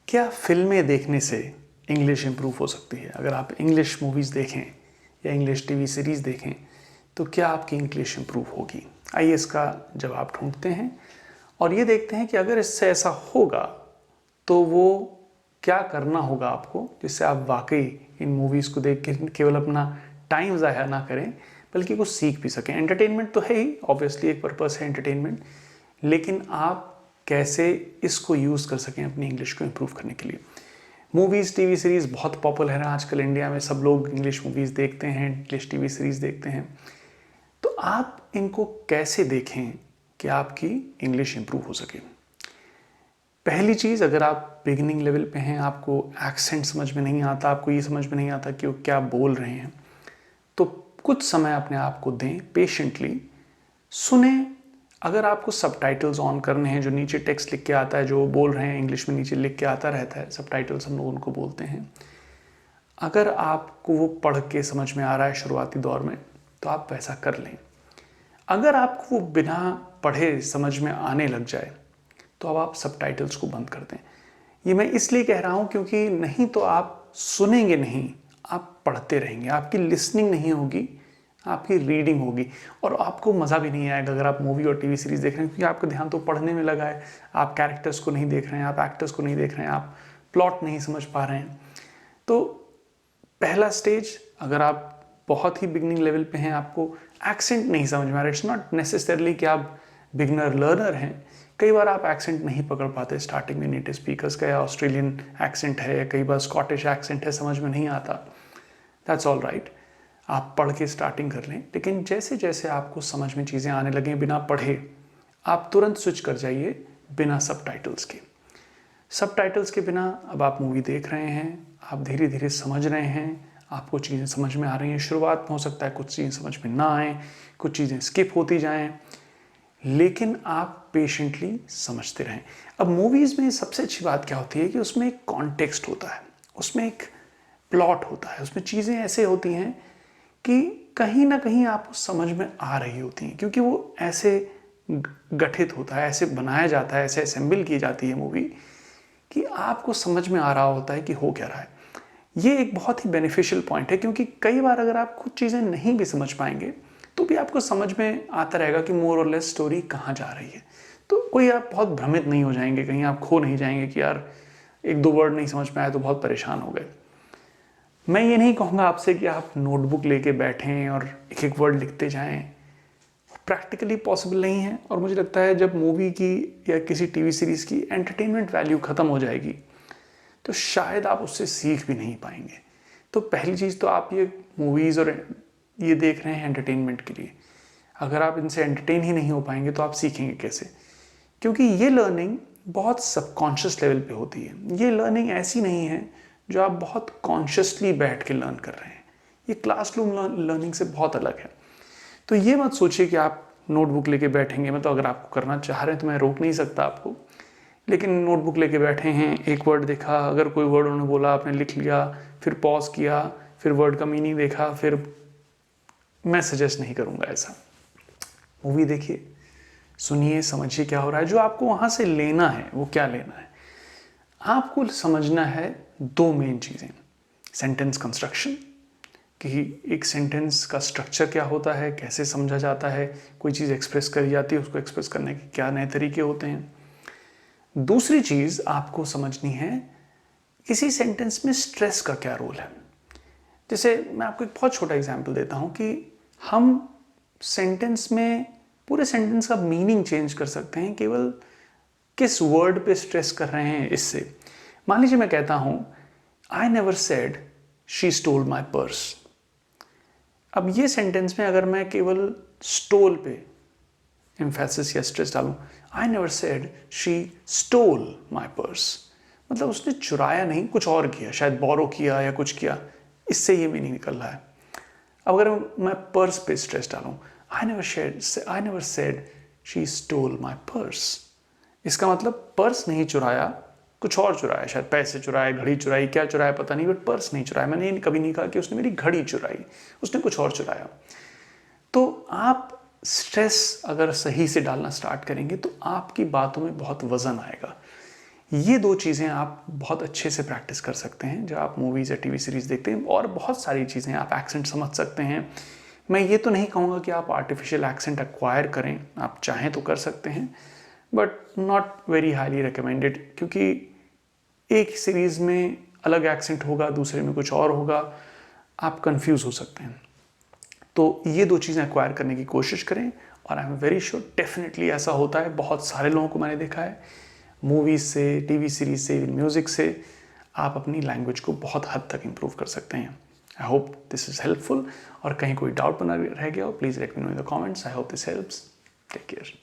क्या फिल्में देखने से इंग्लिश इम्प्रूव हो सकती है? अगर आप इंग्लिश मूवीज़ देखें या इंग्लिश टीवी सीरीज़ देखें तो क्या आपकी इंग्लिश इम्प्रूव होगी? आइए इसका जवाब ढूंढते हैं और ये देखते हैं कि अगर इससे ऐसा होगा तो वो क्या करना होगा आपको, जिससे आप वाकई इन मूवीज़ को देख के केवल अपना टाइम ज़ाया ना करें बल्कि कुछ सीख भी सकें। एंटरटेनमेंट तो है ही, ऑब्वियसली एक पर्पस है एंटरटेनमेंट, लेकिन आप कैसे इसको यूज़ कर सकें अपनी इंग्लिश को इम्प्रूव करने के लिए। मूवीज़ टीवी सीरीज़ बहुत पॉपुलर है आजकल इंडिया में, सब लोग इंग्लिश मूवीज़ देखते हैं, इंग्लिश टीवी सीरीज़ देखते हैं। तो आप इनको कैसे देखें कि आपकी इंग्लिश इम्प्रूव हो सके? पहली चीज़, अगर आप बिगिनिंग लेवल पे हैं, आपको एक्सेंट समझ में नहीं आता, आपको ये समझ में नहीं आता कि वो क्या बोल रहे हैं, तो कुछ समय अपने आप को दें, पेशेंटली सुने। अगर आपको सबटाइटल्स ऑन करने हैं, जो नीचे टेक्स्ट लिख के आता है, जो बोल रहे हैं इंग्लिश में नीचे लिख के आता रहता है, सबटाइटल्स हम लोग उनको बोलते हैं। अगर आपको वो पढ़ के समझ में आ रहा है शुरुआती दौर में तो आप वैसा कर लें। अगर आपको वो बिना पढ़े समझ में आने लग जाए तो अब आप सबटाइटल्स को बंद कर दें। ये मैं इसलिए कह रहा हूँ क्योंकि नहीं तो आप सुनेंगे नहीं, आप पढ़ते रहेंगे, आपकी लिसनिंग नहीं होगी, आपकी रीडिंग होगी और आपको मज़ा भी नहीं आएगा अगर आप मूवी और टीवी सीरीज़ देख रहे हैं, क्योंकि आपका ध्यान तो पढ़ने में लगा है, आप कैरेक्टर्स को नहीं देख रहे हैं, आप एक्टर्स को नहीं देख रहे हैं, आप प्लॉट नहीं समझ पा रहे हैं। तो पहला स्टेज, अगर आप बहुत ही बिगनिंग लेवल पे हैं, आपको एक्सेंट नहीं समझ में आ रहा, इट्स नॉट नेसेसरली कि आप बिगनर लर्नर हैं, कई बार आप एक्सेंट नहीं पकड़ पाते स्टार्टिंग में, नेटिव स्पीकर्स का या ऑस्ट्रेलियन एक्सेंट है या कई बार स्कॉटिश एक्सेंट है, समझ में नहीं आता, दैट्स ऑल राइट। आप पढ़ के स्टार्टिंग कर लें, लेकिन जैसे जैसे आपको समझ में चीज़ें आने लगें बिना पढ़े, आप तुरंत स्विच कर जाइए बिना सबटाइटल्स के। सबटाइटल्स के बिना अब आप मूवी देख रहे हैं, आप धीरे धीरे समझ रहे हैं, आपको चीज़ें समझ में आ रही हैं। शुरुआत में हो सकता है कुछ चीज़ें समझ में ना आए, कुछ चीज़ें स्किप होती जाएं, लेकिन आप पेशेंटली समझते रहें। अब मूवीज़ में सबसे अच्छी बात क्या होती है कि उसमें एक कॉन्टेक्स्ट होता है, उसमें एक प्लॉट होता है, उसमें चीज़ें ऐसे होती हैं कि कहीं ना कहीं आपको समझ में आ रही होती हैं, क्योंकि वो ऐसे गठित होता है, ऐसे बनाया जाता है, ऐसे असेंबल की जाती है मूवी कि आपको समझ में आ रहा होता है कि हो क्या रहा है। ये एक बहुत ही बेनिफिशियल पॉइंट है, क्योंकि कई बार अगर आप कुछ चीज़ें नहीं भी समझ पाएंगे तो भी आपको समझ में आता रहेगा कि मोर और लेस स्टोरी कहाँ जा रही है। तो कोई आप बहुत भ्रमित नहीं हो जाएंगे, कहीं आप खो नहीं जाएंगे कि यार एक दो वर्ड नहीं समझ में आया तो बहुत परेशान हो गए। मैं ये नहीं कहूँगा आपसे कि आप नोटबुक लेके बैठें और एक एक वर्ड लिखते जाएं, प्रैक्टिकली पॉसिबल नहीं है। और मुझे लगता है जब मूवी की या किसी टीवी सीरीज़ की एंटरटेनमेंट वैल्यू ख़त्म हो जाएगी तो शायद आप उससे सीख भी नहीं पाएंगे। तो पहली चीज़ तो आप ये मूवीज़ और ये देख रहे हैं एंटरटेनमेंट के लिए, अगर आप इनसे एंटरटेन ही नहीं हो पाएंगे तो आप सीखेंगे कैसे? क्योंकि ये लर्निंग बहुत सबकॉन्शियस लेवल पे होती है। ये लर्निंग ऐसी नहीं है जो आप बहुत कॉन्शियसली बैठ के लर्न कर रहे हैं, ये क्लासरूम लर्निंग से बहुत अलग है। तो ये मत सोचिए कि आप नोटबुक लेके बैठेंगे, मतलब अगर आपको करना चाह रहे हैं तो मैं रोक नहीं सकता आपको, लेकिन नोटबुक लेके बैठे हैं, एक वर्ड देखा, अगर कोई वर्ड उन्होंने बोला आपने लिख लिया, फिर पॉज किया, फिर वर्ड का मीनिंग देखा, फिर मैं सजेस्ट नहीं करूँगा ऐसा। मूवी देखिए, सुनिए, समझिए क्या हो रहा है। जो आपको वहाँ से लेना है वो क्या लेना है? आपको समझना है दो मेन चीज़ें, सेंटेंस कंस्ट्रक्शन, कि एक सेंटेंस का स्ट्रक्चर क्या होता है, कैसे समझा जाता है, कोई चीज़ एक्सप्रेस करी जाती है, उसको एक्सप्रेस करने के क्या नए तरीके होते हैं। दूसरी चीज़ आपको समझनी है किसी सेंटेंस में स्ट्रेस का क्या रोल है। जैसे मैं आपको एक बहुत छोटा एग्जांपल देता हूँ कि हम सेंटेंस में पूरे सेंटेंस का मीनिंग चेंज कर सकते हैं केवल किस वर्ड पे स्ट्रेस कर रहे हैं इससे। मान लीजिए मैं कहता हूँ I never said she stole my purse. अब ये सेंटेंस में अगर मैं केवल स्टोल पे एम्फेसिस या स्ट्रेस डालूं, I never said she stole my purse, मतलब उसने चुराया नहीं, कुछ और किया, शायद बोरो किया या कुछ किया, इससे ये मीनिंग निकल रहा है। अब अगर मैं पर्स पे स्ट्रेस डालूं, I never said she stole my purse, इसका मतलब पर्स नहीं चुराया, कुछ और चुराया, शायद पैसे चुराए, घड़ी चुराई, क्या चुराया पता नहीं, बट पर्स नहीं चुराया। मैंने कभी नहीं कहा कि उसने मेरी घड़ी चुराई, उसने कुछ और चुराया। तो आप स्ट्रेस अगर सही से डालना स्टार्ट करेंगे तो आपकी बातों में बहुत वजन आएगा। ये 2 चीज़ें आप बहुत अच्छे से प्रैक्टिस कर सकते हैं जब आप मूवीज़ या टीवी सीरीज़ देखते हैं। और बहुत सारी चीज़ें, आप एक्सेंट समझ सकते हैं। मैं ये तो नहीं कहूँगा कि आप आर्टिफिशियल एक्सेंट एक्वायर करें, आप चाहें तो कर सकते हैं, but not very highly recommended, क्योंकि एक सीरीज़ में अलग एक्सेंट होगा, दूसरे में कुछ और होगा, आप कंफ्यूज हो सकते हैं। तो ये 2 चीज़ें एक्वायर करने की कोशिश करें, और I am very sure definitely ऐसा होता है। बहुत सारे लोगों को मैंने देखा है, मूवीज़ से, टीवी सीरीज़ से, म्यूज़िक से आप अपनी लैंग्वेज को बहुत हद तक इम्प्रूव कर सकते हैं। I hope this is helpful, और कहीं कोई डाउट बना रह गया हो, please let me know in the comments. I hope this helps. Take care.